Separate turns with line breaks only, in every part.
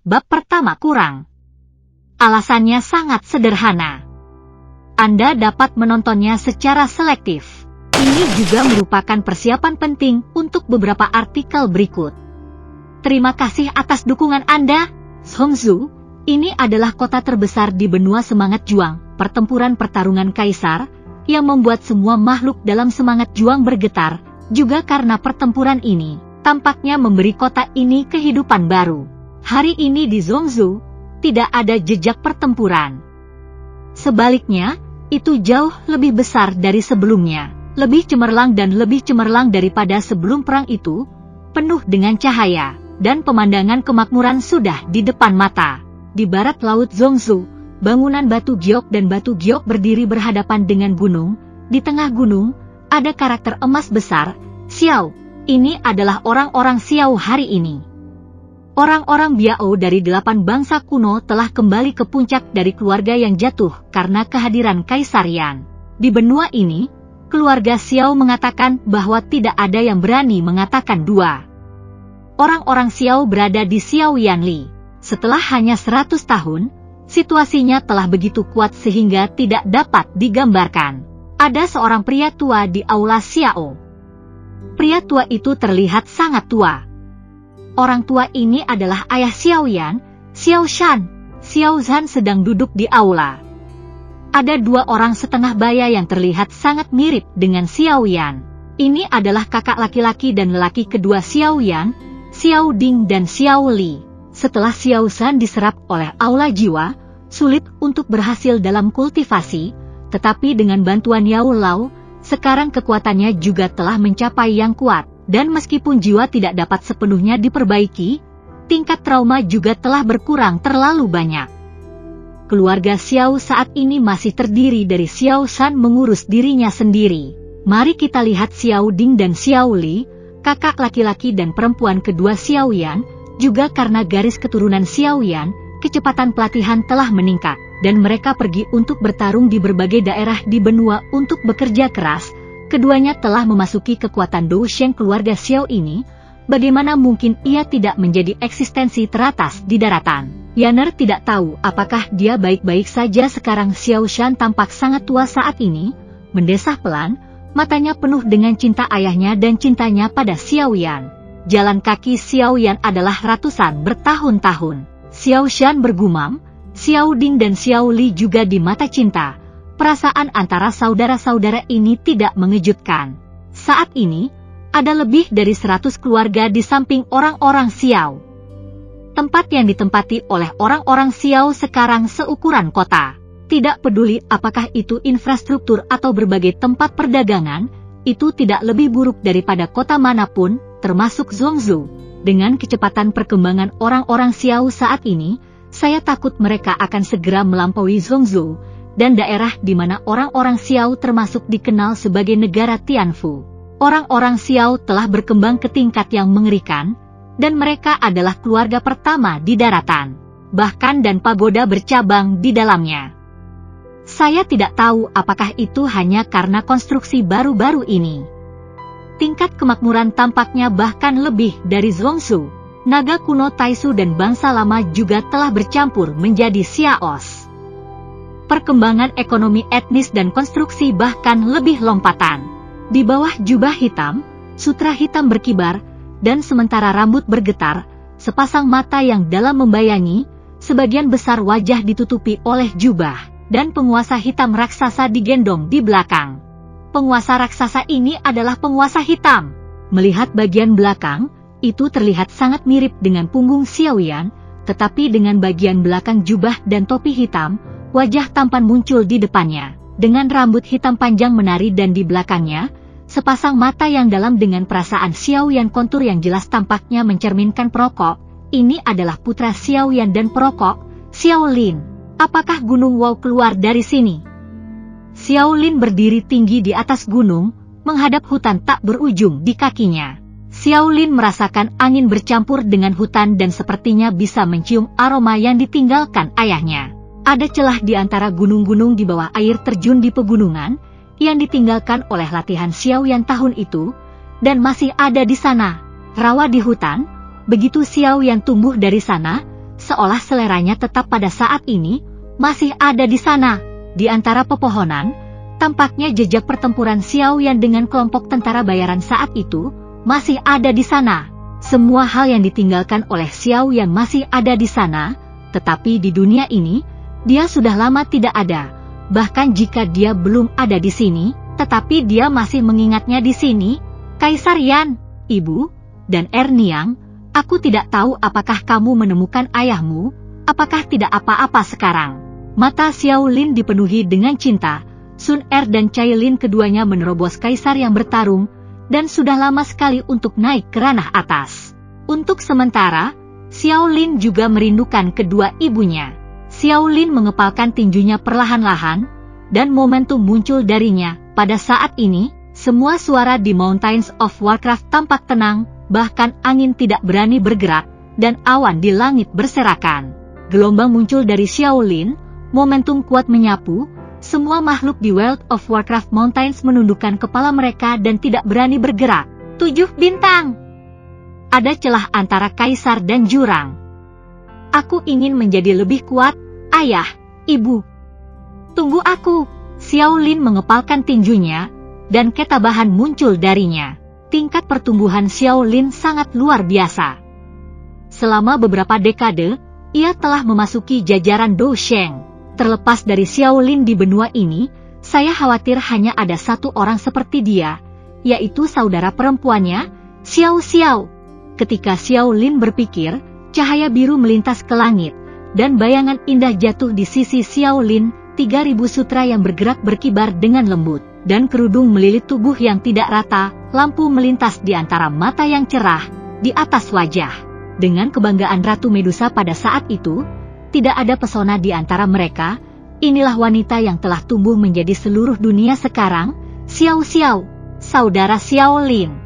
bab pertama kurang. Alasannya sangat sederhana. Anda dapat menontonnya secara selektif. Ini juga merupakan persiapan penting untuk beberapa artikel berikut. Terima kasih atas dukungan Anda. Zhongzhou, ini adalah kota terbesar di benua semangat juang, pertempuran pertarungan kaisar, yang membuat semua makhluk dalam semangat juang bergetar, juga karena pertempuran ini, tampaknya memberi kota ini kehidupan baru. Hari ini di Zhongzhou, tidak ada jejak pertempuran. Sebaliknya, itu jauh lebih besar dari sebelumnya, lebih cemerlang dan lebih cemerlang daripada sebelum perang itu, penuh dengan cahaya, dan pemandangan kemakmuran sudah di depan mata. Di barat laut Zhongzhou, bangunan batu giok dan batu giok berdiri berhadapan dengan gunung. Di tengah gunung, ada karakter emas besar, Xiao. Ini adalah orang-orang Xiao hari ini. Orang-orang Biao dari 8 bangsa kuno telah kembali ke puncak dari keluarga yang jatuh karena kehadiran Kaisar Yan. Di benua ini, keluarga Xiao mengatakan bahwa tidak ada yang berani mengatakan dua. Orang-orang Xiao berada di Xiao Yanli. Setelah hanya 100 tahun, situasinya telah begitu kuat sehingga tidak dapat digambarkan. Ada seorang pria tua di aula Xiao. Pria tua itu terlihat sangat tua. Orang tua ini adalah ayah Xiao Yan, Xiao Shan. Xiao Zhan sedang duduk di aula. Ada 2 orang setengah baya yang terlihat sangat mirip dengan Xiao Yan. Ini adalah kakak laki-laki dan lelaki kedua Xiao Yan, Xiao Ding dan Xiao Li. Setelah Xiao Zhan diserap oleh aula jiwa, sulit untuk berhasil dalam kultivasi, tetapi dengan bantuan Yao Lao, sekarang kekuatannya juga telah mencapai yang kuat. Dan meskipun jiwa tidak dapat sepenuhnya diperbaiki, tingkat trauma juga telah berkurang terlalu banyak. Keluarga Xiao saat ini masih terdiri dari Xiao Shan mengurus dirinya sendiri. Mari kita lihat Xiao Ding dan Xiao Li, kakak laki-laki dan perempuan kedua Xiao Yan, juga karena garis keturunan Xiao Yan, kecepatan pelatihan telah meningkat, dan mereka pergi untuk bertarung di berbagai daerah di benua untuk bekerja keras. Keduanya telah memasuki kekuatan Dou Sheng keluarga Xiao ini, bagaimana mungkin ia tidak menjadi eksistensi teratas di daratan. Yaner tidak tahu apakah dia baik-baik saja sekarang. Xiao Shan tampak sangat tua saat ini, mendesah pelan, matanya penuh dengan cinta ayahnya dan cintanya pada Xiao Yan. Jalan kaki Xiao Yan adalah ratusan bertahun-tahun. Xiao Shan bergumam, Xiao Ding dan Xiao Li juga di mata cinta. Perasaan antara saudara-saudara ini tidak mengejutkan. Saat ini, ada lebih dari 100 keluarga di samping orang-orang Xiao. Tempat yang ditempati oleh orang-orang Xiao sekarang seukuran kota. Tidak peduli apakah itu infrastruktur atau berbagai tempat perdagangan, itu tidak lebih buruk daripada kota manapun, termasuk Zhongzhou. Dengan kecepatan perkembangan orang-orang Xiao saat ini, saya takut mereka akan segera melampaui Zhongzhou, dan daerah di mana orang-orang Xiao termasuk dikenal sebagai negara Tianfu. Orang-orang Xiao telah berkembang ke tingkat yang mengerikan, dan mereka adalah keluarga pertama di daratan. Bahkan dan pagoda bercabang di dalamnya. Saya tidak tahu apakah itu hanya karena konstruksi baru-baru ini. Tingkat kemakmuran tampaknya bahkan lebih dari Zhongzhou. Naga kuno Taisu dan bangsa lama juga telah bercampur menjadi Xiaos. Perkembangan ekonomi etnis dan konstruksi bahkan lebih lompatan. Di bawah jubah hitam, sutra hitam berkibar, dan sementara rambut bergetar, sepasang mata yang dalam membayangi, sebagian besar wajah ditutupi oleh jubah, dan penguasa hitam raksasa digendong di belakang. Penguasa raksasa ini adalah penguasa hitam. Melihat bagian belakang, itu terlihat sangat mirip dengan punggung Xiao Yan, tetapi dengan bagian belakang jubah dan topi hitam, wajah tampan muncul di depannya, dengan rambut hitam panjang menari dan di belakangnya, sepasang mata yang dalam dengan perasaan Xiao Yan kontur yang jelas tampaknya mencerminkan perokok. Ini adalah putra Xiao Yan dan perokok, Xiao Lin. Apakah Gunung Wow keluar dari sini? Xiao Lin berdiri tinggi di atas gunung, menghadap hutan tak berujung di kakinya. Xiao Lin merasakan angin bercampur dengan hutan dan sepertinya bisa mencium aroma yang ditinggalkan ayahnya. Ada celah di antara gunung-gunung di bawah air terjun di pegunungan, yang ditinggalkan oleh latihan Xiao Yan tahun itu, dan masih ada di sana. Rawa di hutan, begitu Xiao Yan tumbuh dari sana, seolah seleranya tetap pada saat ini masih ada di sana. Di antara pepohonan, tampaknya jejak pertempuran Xiao Yan dengan kelompok tentara bayaran saat itu masih ada di sana. Semua hal yang ditinggalkan oleh Xiao Yan masih ada di sana, tetapi di dunia ini, dia sudah lama tidak ada. Bahkan jika dia belum ada di sini, tetapi dia masih mengingatnya di sini. Kaisar Yan, Ibu, dan Erniang, aku tidak tahu apakah kamu menemukan ayahmu, apakah tidak apa-apa sekarang. Mata Xiao Lin dipenuhi dengan cinta. Sun Er dan Cai Lin keduanya menerobos kaisar yang bertarung, dan sudah lama sekali untuk naik ke ranah atas. Untuk sementara, Xiao Lin juga merindukan kedua ibunya. Xiao Lin mengepalkan tinjunya perlahan-lahan, dan momentum muncul darinya. Pada saat ini, semua suara di Mountains of Warcraft tampak tenang, bahkan angin tidak berani bergerak, dan awan di langit berserakan. Gelombang muncul dari Xiao Lin, momentum kuat menyapu. Semua makhluk di World of Warcraft Mountains menundukkan kepala mereka dan tidak berani bergerak. 7 bintang. Ada celah antara kaisar dan jurang. Aku ingin menjadi lebih kuat, ayah, ibu. Tunggu aku. Xiao Lin mengepalkan tinjunya, dan ketabahan muncul darinya. Tingkat pertumbuhan Xiao Lin sangat luar biasa. Selama beberapa dekade, ia telah memasuki jajaran Dou Sheng. Terlepas dari Xiao Lin di benua ini, saya khawatir hanya ada satu orang seperti dia, yaitu saudara perempuannya, Xiao Xiao. Ketika Xiao Lin berpikir, cahaya biru melintas ke langit, dan bayangan indah jatuh di sisi Xiao Lin. 3.000 sutra yang bergerak berkibar dengan lembut, dan kerudung melilit tubuh yang tidak rata. Lampu melintas di antara mata yang cerah, di atas wajah. Dengan kebanggaan Ratu Medusa pada saat itu, tidak ada pesona di antara mereka. Inilah wanita yang telah tumbuh menjadi seluruh dunia sekarang, Xiao Xiao, saudara Xiao Lin.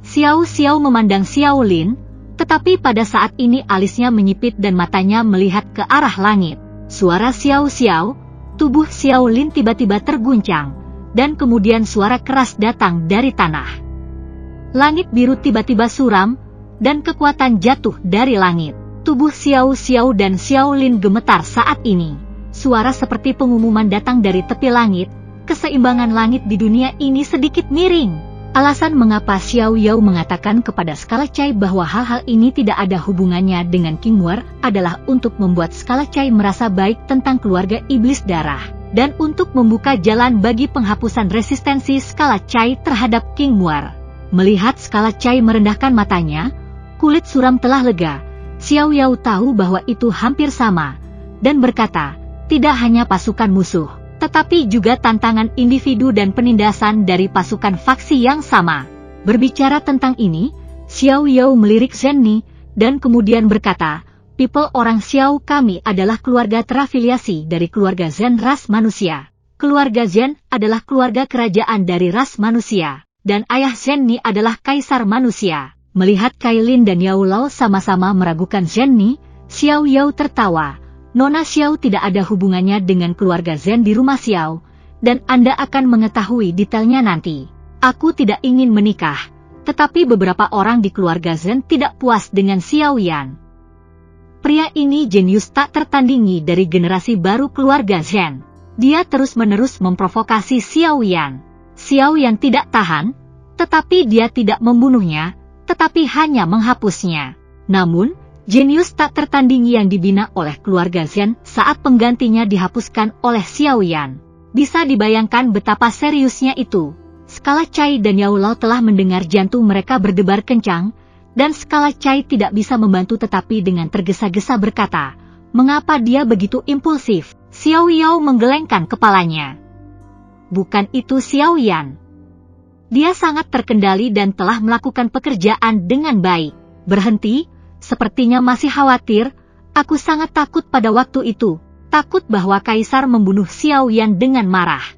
Xiao Xiao memandang Xiao Lin, tetapi pada saat ini alisnya menyipit dan matanya melihat ke arah langit. Suara Xiao Xiao, tubuh Xiao Lin tiba-tiba terguncang, dan kemudian suara keras datang dari tanah. Langit biru tiba-tiba suram, dan kekuatan jatuh dari langit. Tubuh Xiao Xiao dan Xiao Lin gemetar saat ini. Suara seperti pengumuman datang dari tepi langit. Keseimbangan langit di dunia ini sedikit miring. Alasan mengapa Xiao Yao mengatakan kepada Skala Chai bahwa hal-hal ini tidak ada hubungannya dengan King War adalah untuk membuat Skala Chai merasa baik tentang keluarga iblis darah, dan untuk membuka jalan bagi penghapusan resistensi Skala Chai terhadap King War. Melihat Skala Chai merendahkan matanya, kulit suram telah lega. Xiao Yao tahu bahwa itu hampir sama, dan berkata, tidak hanya pasukan musuh, tetapi juga tantangan individu dan penindasan dari pasukan faksi yang sama. Berbicara tentang ini, Xiao Yao melirik Zhenni, dan kemudian berkata, people orang Xiao kami adalah keluarga terafiliasi dari keluarga Zhen ras manusia. Keluarga Zhen adalah keluarga kerajaan dari ras manusia, dan ayah Zhenni adalah kaisar manusia. Melihat Kailin dan Yao Lao sama-sama meragukan Zhenni, Xiao Yao tertawa. Nona Xiao tidak ada hubungannya dengan keluarga Zhen di rumah Xiao, dan Anda akan mengetahui detailnya nanti. Aku tidak ingin menikah, tetapi beberapa orang di keluarga Zhen tidak puas dengan Xiao Yan. Pria ini jenius tak tertandingi dari generasi baru keluarga Zhen. Dia terus-menerus memprovokasi Xiao Yan. Xiao Yan tidak tahan, tetapi dia tidak membunuhnya, tetapi hanya menghapusnya. Namun, jenius tak tertandingi yang dibina oleh keluarga Zhen saat penggantinya dihapuskan oleh Xiao Yan. Bisa dibayangkan betapa seriusnya itu. Skala Chai dan Yao Lao telah mendengar jantung mereka berdebar kencang, dan Skala Chai tidak bisa membantu tetapi dengan tergesa-gesa berkata, mengapa dia begitu impulsif? Xiao Yao menggelengkan kepalanya. Bukan itu Xiao Yan. Dia sangat terkendali dan telah melakukan pekerjaan dengan baik. Berhenti, sepertinya masih khawatir. Aku sangat takut pada waktu itu. Takut bahwa Kaisar membunuh Xiao Yan dengan marah.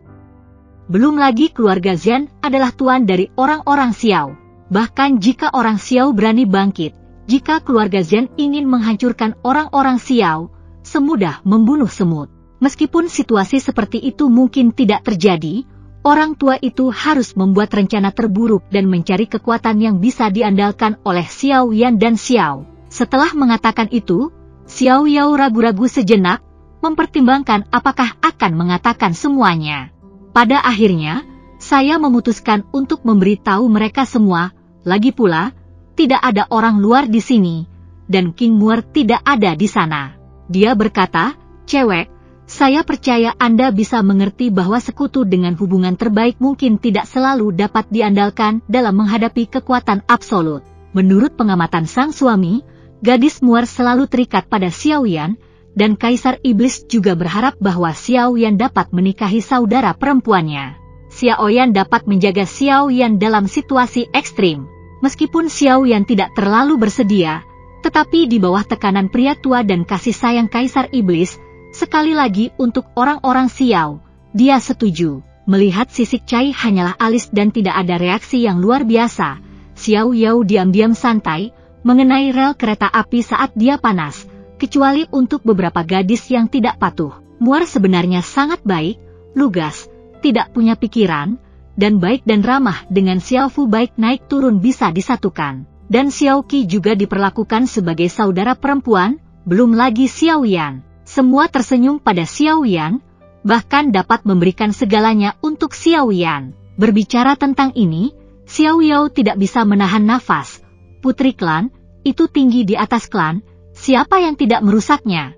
Belum lagi keluarga Zhen adalah tuan dari orang-orang Xiao. Bahkan jika orang Xiao berani bangkit, jika keluarga Zhen ingin menghancurkan orang-orang Xiao, semudah membunuh semut. Meskipun situasi seperti itu mungkin tidak terjadi, orang tua itu harus membuat rencana terburuk dan mencari kekuatan yang bisa diandalkan oleh Xiao Yan dan Xiao. Setelah mengatakan itu, Xiao Yao ragu-ragu sejenak, mempertimbangkan apakah akan mengatakan semuanya. Pada akhirnya, saya memutuskan untuk memberitahu mereka semua. Lagi pula, tidak ada orang luar di sini, dan King Muir tidak ada di sana. Dia berkata, "Cewek, saya percaya Anda bisa mengerti bahwa sekutu dengan hubungan terbaik mungkin tidak selalu dapat diandalkan dalam menghadapi kekuatan absolut." Menurut pengamatan sang suami, gadis Muir selalu terikat pada Xiao Yan, dan Kaisar Iblis juga berharap bahwa Xiao Yan dapat menikahi saudara perempuannya. Xiao Yan dapat menjaga Xiao Yan dalam situasi ekstrim. Meskipun Xiao Yan tidak terlalu bersedia, tetapi di bawah tekanan pria tua dan kasih sayang Kaisar Iblis, sekali lagi untuk orang-orang Xiao, dia setuju. Melihat sisik Cai hanyalah alis dan tidak ada reaksi yang luar biasa, Xiao Yao diam-diam santai mengenai rel kereta api saat dia panas, kecuali untuk beberapa gadis yang tidak patuh. Muir sebenarnya sangat baik, lugas, tidak punya pikiran, dan baik dan ramah dengan Xiao Fu. Baik naik turun bisa disatukan. Dan Xiao Qi juga diperlakukan sebagai saudara perempuan, belum lagi Xiao Yan. Semua tersenyum pada Xiao Yan, bahkan dapat memberikan segalanya untuk Xiao Yan. Berbicara tentang ini, Xiao Yao tidak bisa menahan nafas. Putri klan, itu tinggi di atas klan, siapa yang tidak merusaknya?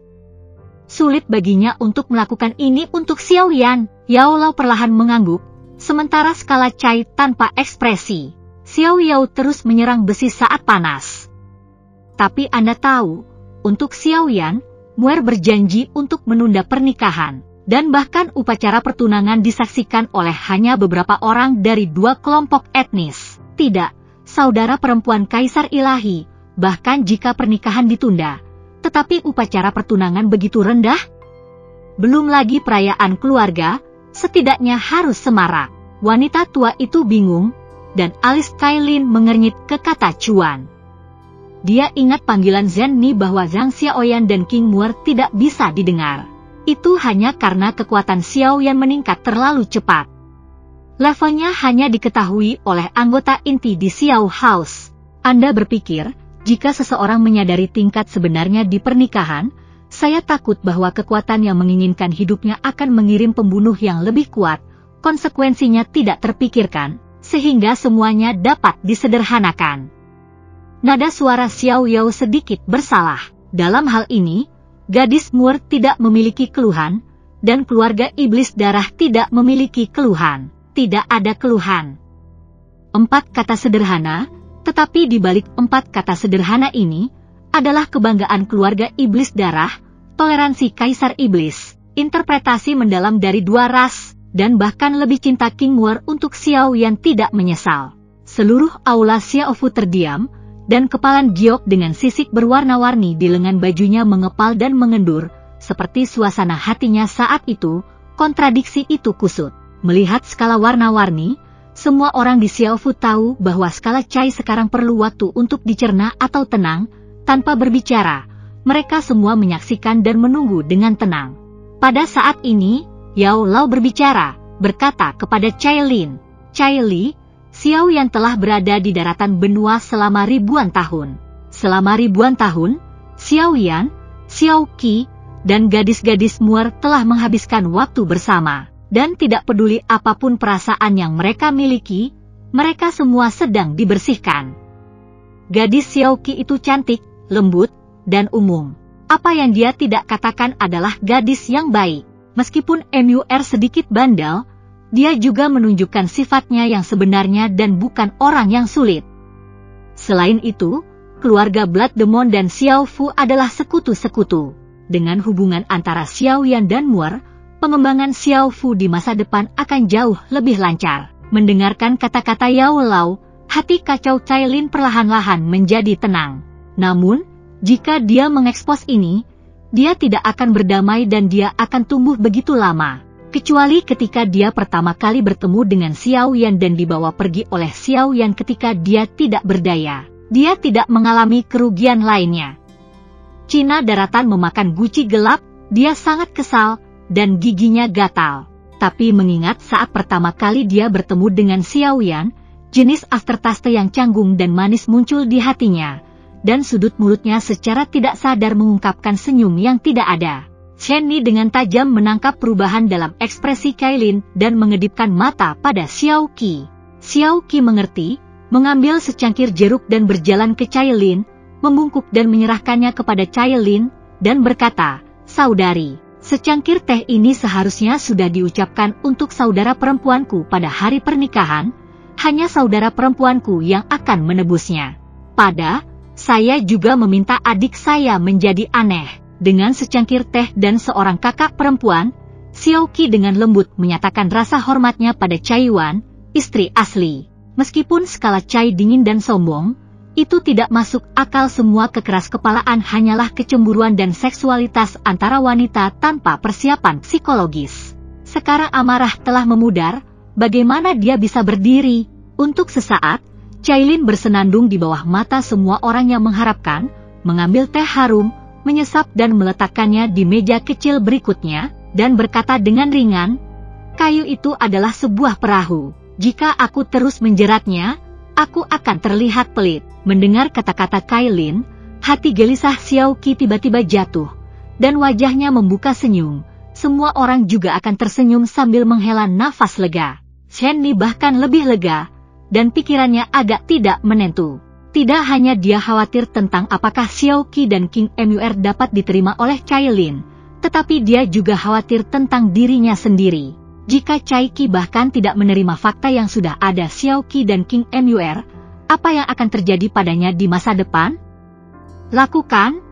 Sulit baginya untuk melakukan ini untuk Xiao Yan. Yao Lao perlahan mengangguk, sementara skala Cai tanpa ekspresi. Xiao Yao terus menyerang besi saat panas. Tapi Anda tahu, untuk Xiao Yan, Muir berjanji untuk menunda pernikahan, dan bahkan upacara pertunangan disaksikan oleh hanya beberapa orang dari dua kelompok etnis. Tidak, saudara perempuan Kaisar Ilahi, bahkan jika pernikahan ditunda, tetapi upacara pertunangan begitu rendah? Belum lagi perayaan keluarga, setidaknya harus semarak. Wanita tua itu bingung, dan alis Kailin mengernyit ke kata cuan. Dia ingat panggilan Zhen Ni bahwa Zhang Xiaoyan dan King Muir tidak bisa didengar. Itu hanya karena kekuatan Xiaoyan meningkat terlalu cepat. Levelnya hanya diketahui oleh anggota inti di Xiao House. Anda berpikir, jika seseorang menyadari tingkat sebenarnya di pernikahan, saya takut bahwa kekuatan yang menginginkan hidupnya akan mengirim pembunuh yang lebih kuat, konsekuensinya tidak terpikirkan, sehingga semuanya dapat disederhanakan. Nada suara Xiao Yao sedikit bersalah. Dalam hal ini, gadis Muir tidak memiliki keluhan, dan keluarga iblis darah tidak memiliki keluhan. Tidak ada keluhan. 4 kata sederhana, tetapi di balik 4 kata sederhana ini, adalah kebanggaan keluarga iblis darah, toleransi Kaisar Iblis, interpretasi mendalam dari dua ras, dan bahkan lebih cinta King Muir untuk Xiao Yan tidak menyesal. Seluruh aula Xiao Fu terdiam, dan kepalan giok dengan sisik berwarna-warni di lengan bajunya mengepal dan mengendur, seperti suasana hatinya saat itu. Kontradiksi itu kusut. Melihat skala warna-warni, semua orang di Xiao Fu tahu bahwa skala Cai sekarang perlu waktu untuk dicerna atau tenang. Tanpa berbicara, mereka semua menyaksikan dan menunggu dengan tenang. Pada saat ini, Yao Lao berbicara, berkata kepada Cai Lin, "Cai Li, Xiao Yan telah berada di daratan benua selama ribuan tahun. Selama ribuan tahun, Xiao Yan, Xiao Qi, dan gadis-gadis Muir telah menghabiskan waktu bersama, dan tidak peduli apapun perasaan yang mereka miliki, mereka semua sedang dibersihkan. Gadis Xiao Qi itu cantik, lembut, dan umum. Apa yang dia tidak katakan adalah gadis yang baik. Meskipun Muir sedikit bandel, dia juga menunjukkan sifatnya yang sebenarnya dan bukan orang yang sulit. Selain itu, keluarga Blood Demon dan Xiao Fu adalah sekutu-sekutu. Dengan hubungan antara Xiao Yan dan Muir, pengembangan Xiao Fu di masa depan akan jauh lebih lancar." Mendengarkan kata-kata Yao Lao, hati kacau Cai Lin perlahan-lahan menjadi tenang. Namun, jika dia mengekspos ini, dia tidak akan berdamai dan dia akan tumbuh begitu lama. Kecuali ketika dia pertama kali bertemu dengan Xiao Yan dan dibawa pergi oleh Xiao Yan ketika dia tidak berdaya. Dia tidak mengalami kerugian lainnya. Cina daratan memakan guci gelap, dia sangat kesal, dan giginya gatal. Tapi mengingat saat pertama kali dia bertemu dengan Xiao Yan, jenis aftertaste yang canggung dan manis muncul di hatinya, dan sudut mulutnya secara tidak sadar mengungkapkan senyum yang tidak ada. Chen Ni dengan tajam menangkap perubahan dalam ekspresi Cailin dan mengedipkan mata pada Xiao Qi. Xiao Qi mengerti, mengambil secangkir jeruk dan berjalan ke Cailin, membungkuk dan menyerahkannya kepada Cailin, dan berkata, "Saudari, secangkir teh ini seharusnya sudah diucapkan untuk saudara perempuanku pada hari pernikahan, hanya saudara perempuanku yang akan menebusnya. Saya juga meminta adik saya menjadi aneh." Dengan secangkir teh dan seorang kakak perempuan, Xiao Qi dengan lembut menyatakan rasa hormatnya pada Cai Wan, istri asli. Meskipun skala Cai dingin dan sombong, itu tidak masuk akal. Semua kekeras-kepalaan hanyalah kecemburuan dan seksualitas antara wanita tanpa persiapan psikologis. Sekarang amarah telah memudar, bagaimana dia bisa berdiri? Untuk sesaat, Cailin bersenandung di bawah mata semua orang yang mengharapkan, mengambil teh harum, menyesap dan meletakkannya di meja kecil berikutnya, dan berkata dengan ringan, "Kayu itu adalah sebuah perahu. Jika aku terus menjeratnya, aku akan terlihat pelit." Mendengar kata-kata Cailin, hati gelisah Xiao Qi tiba-tiba jatuh, dan wajahnya membuka senyum. Semua orang juga akan tersenyum sambil menghela nafas lega. Chen Ni bahkan lebih lega, dan pikirannya agak tidak menentu. Tidak hanya dia khawatir tentang apakah Xiao Qi dan King Mur dapat diterima oleh Cailin, tetapi dia juga khawatir tentang dirinya sendiri. Jika Cai Qi bahkan tidak menerima fakta yang sudah ada Xiao Qi dan King Mur, apa yang akan terjadi padanya di masa depan? Lakukan?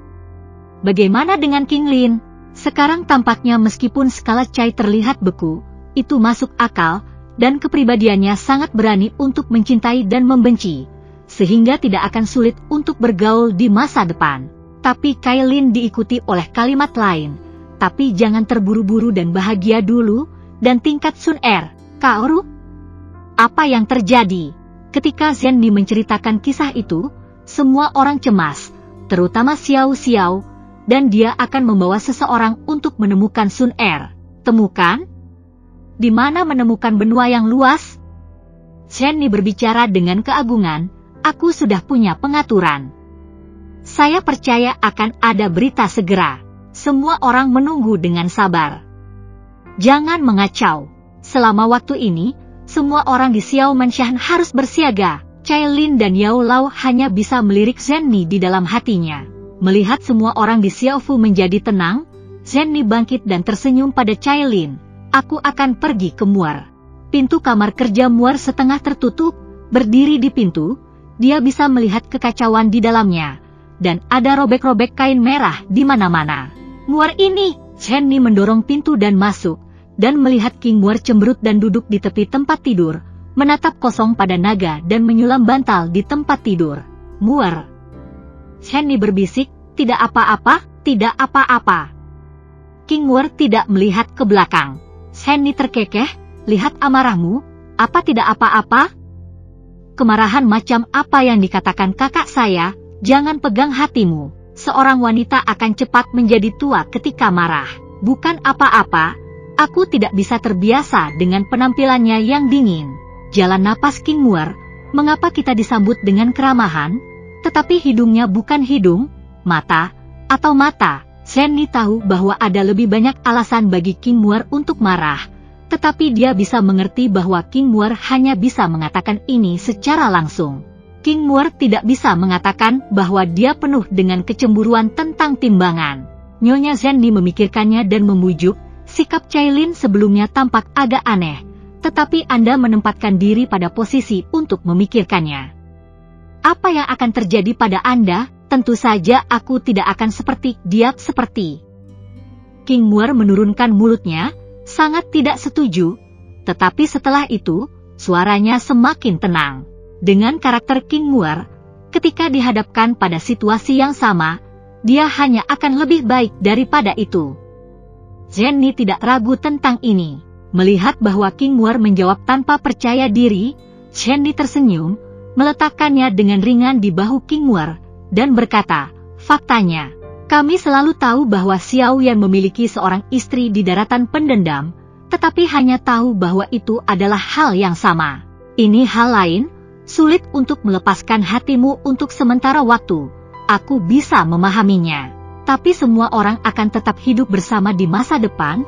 Bagaimana dengan King Lin? Sekarang tampaknya meskipun skala Cai terlihat beku, itu masuk akal, dan kepribadiannya sangat berani untuk mencintai dan membenci, sehingga tidak akan sulit untuk bergaul di masa depan. Tapi Cailin diikuti oleh kalimat lain, "Tapi jangan terburu-buru dan bahagia dulu," dan tingkat Sun Er, "Kaoru?" Apa yang terjadi? Ketika Chen Ni menceritakan kisah itu, semua orang cemas, terutama Xiao Xiao, dan dia akan membawa seseorang untuk menemukan Sun Er. Temukan? Di mana menemukan benua yang luas? Chen Ni berbicara dengan keagungan, "Aku sudah punya pengaturan. Saya percaya akan ada berita segera." Semua orang menunggu dengan sabar. Jangan mengacau. Selama waktu ini, semua orang di Xiao Manshan harus bersiaga. Cailin dan Yao Lao hanya bisa melirik Chen Ni di dalam hatinya. Melihat semua orang di Xiaofu menjadi tenang, Chen Ni bangkit dan tersenyum pada Cailin. "Aku akan pergi ke Muar." Pintu kamar kerja Muar setengah tertutup, berdiri di pintu. Dia bisa melihat kekacauan di dalamnya, dan ada robek-robek kain merah di mana-mana. "Muar ini!" Chen Ni mendorong pintu dan masuk, dan melihat King Muar cemberut dan duduk di tepi tempat tidur, menatap kosong pada naga dan menyulam bantal di tempat tidur. "Muar!" Chen Ni berbisik, "Tidak apa-apa, tidak apa-apa." King Muar tidak melihat ke belakang. Chen Ni terkekeh, "Lihat amarahmu, apa tidak apa-apa?" "Kemarahan macam apa yang dikatakan kakak saya? Jangan pegang hatimu. Seorang wanita akan cepat menjadi tua ketika marah." "Bukan apa-apa, aku tidak bisa terbiasa dengan penampilannya yang dingin." Jalan napas King Muar, "Mengapa kita disambut dengan keramahan, tetapi hidungnya bukan hidung, mata, atau mata?" Chen Ni tahu bahwa ada lebih banyak alasan bagi King Muar untuk marah, tetapi dia bisa mengerti bahwa King Muar hanya bisa mengatakan ini secara langsung. King Muar tidak bisa mengatakan bahwa dia penuh dengan kecemburuan tentang timbangan. Nyonya Chen Ni memikirkannya dan memujuk, "Sikap Cailin sebelumnya tampak agak aneh, tetapi Anda menempatkan diri pada posisi untuk memikirkannya. Apa yang akan terjadi pada Anda? Tentu saja aku tidak akan seperti dia seperti." King Muar menurunkan mulutnya, sangat tidak setuju, tetapi setelah itu, suaranya semakin tenang. Dengan karakter King Muar, ketika dihadapkan pada situasi yang sama, dia hanya akan lebih baik daripada itu. Chen Ni tidak ragu tentang ini. Melihat bahwa King Muar menjawab tanpa percaya diri, Chen Ni tersenyum, meletakkannya dengan ringan di bahu King Muar, dan berkata, "Faktanya, kami selalu tahu bahwa Xiao Yan memiliki seorang istri di daratan pendendam, tetapi hanya tahu bahwa itu adalah hal yang sama. Ini hal lain, sulit untuk melepaskan hatimu untuk sementara waktu, aku bisa memahaminya. Tapi semua orang akan tetap hidup bersama di masa depan.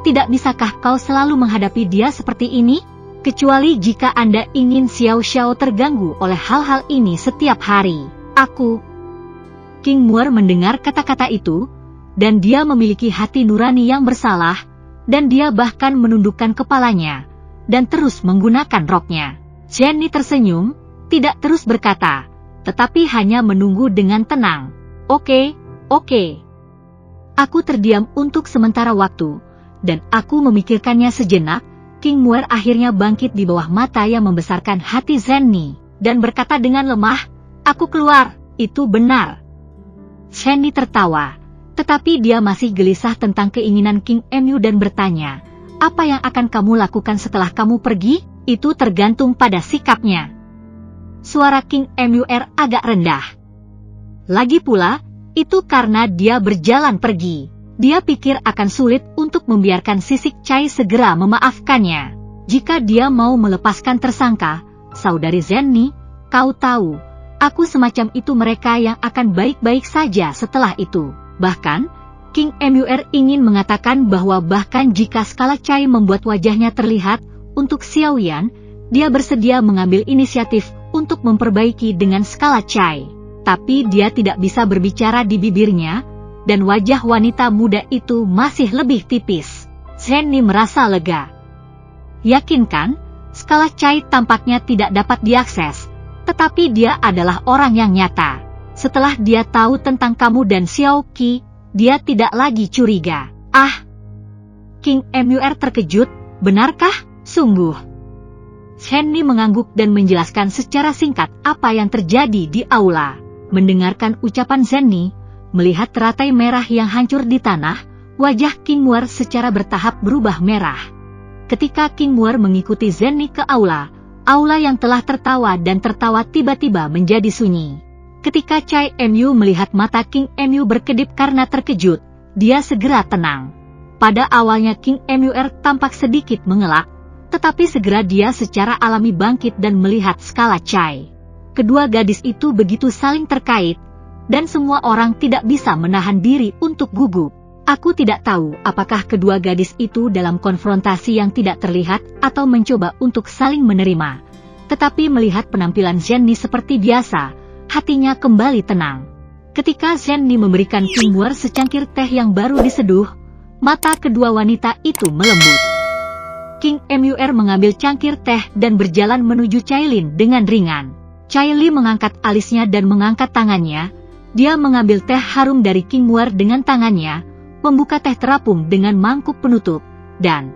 Tidak bisakah kau selalu menghadapi dia seperti ini? Kecuali jika Anda ingin Xiao Xiao terganggu oleh hal-hal ini setiap hari. King Muer mendengar kata-kata itu, dan dia memiliki hati nurani yang bersalah, dan dia bahkan menundukkan kepalanya, dan terus menggunakan roknya. Zhenny tersenyum, tidak terus berkata, tetapi hanya menunggu dengan tenang. Oke. Aku terdiam untuk sementara waktu, dan aku memikirkannya sejenak. King Muer akhirnya bangkit di bawah mata yang membesarkan hati Zhenny, dan berkata dengan lemah, aku keluar, itu benar. Zhenny tertawa, tetapi dia masih gelisah tentang keinginan King Mu dan bertanya, apa yang akan kamu lakukan setelah kamu pergi? Itu tergantung pada sikapnya. Suara King Mur agak rendah. Lagi pula, itu karena dia berjalan pergi. Dia pikir akan sulit untuk membiarkan Sisik Chai segera memaafkannya. Jika dia mau melepaskan tersangka, saudari Zhenny, kau tahu, aku semacam itu mereka yang akan baik-baik saja setelah itu. Bahkan, King Mur ingin mengatakan bahwa bahkan jika skala Chai membuat wajahnya terlihat, untuk Xiao Yan, dia bersedia mengambil inisiatif untuk memperbaiki dengan skala Chai. Tapi dia tidak bisa berbicara di bibirnya, dan wajah wanita muda itu masih lebih tipis. Zhenny merasa lega. Yakin kan, skala Chai tampaknya tidak dapat diakses, tetapi dia adalah orang yang nyata. Setelah dia tahu tentang kamu dan Xiao Qi, dia tidak lagi curiga. King Mur terkejut, benarkah? Sungguh. Zhenny mengangguk dan menjelaskan secara singkat apa yang terjadi di aula. Mendengarkan ucapan Zhenny, melihat teratai merah yang hancur di tanah, wajah King Muer secara bertahap berubah merah. Ketika King Muer mengikuti Zhenny ke aula yang telah tertawa dan tertawa tiba-tiba menjadi sunyi. Ketika Chai Mu melihat mata King Mu berkedip karena terkejut, dia segera tenang. Pada awalnya King Mur tampak sedikit mengelak, tetapi segera dia secara alami bangkit dan melihat skala Chai. Kedua gadis itu begitu saling terkait, dan semua orang tidak bisa menahan diri untuk gugup. Aku tidak tahu apakah kedua gadis itu dalam konfrontasi yang tidak terlihat atau mencoba untuk saling menerima. Tetapi melihat penampilan Zhenny seperti biasa, hatinya kembali tenang. Ketika Zhenny memberikan King Muer secangkir teh yang baru diseduh, mata kedua wanita itu melembut. King Mur mengambil cangkir teh dan berjalan menuju Cailin dengan ringan. Cailin mengangkat alisnya dan mengangkat tangannya. Dia mengambil teh harum dari King Muer dengan tangannya, membuka teh terapung dengan mangkuk penutup, dan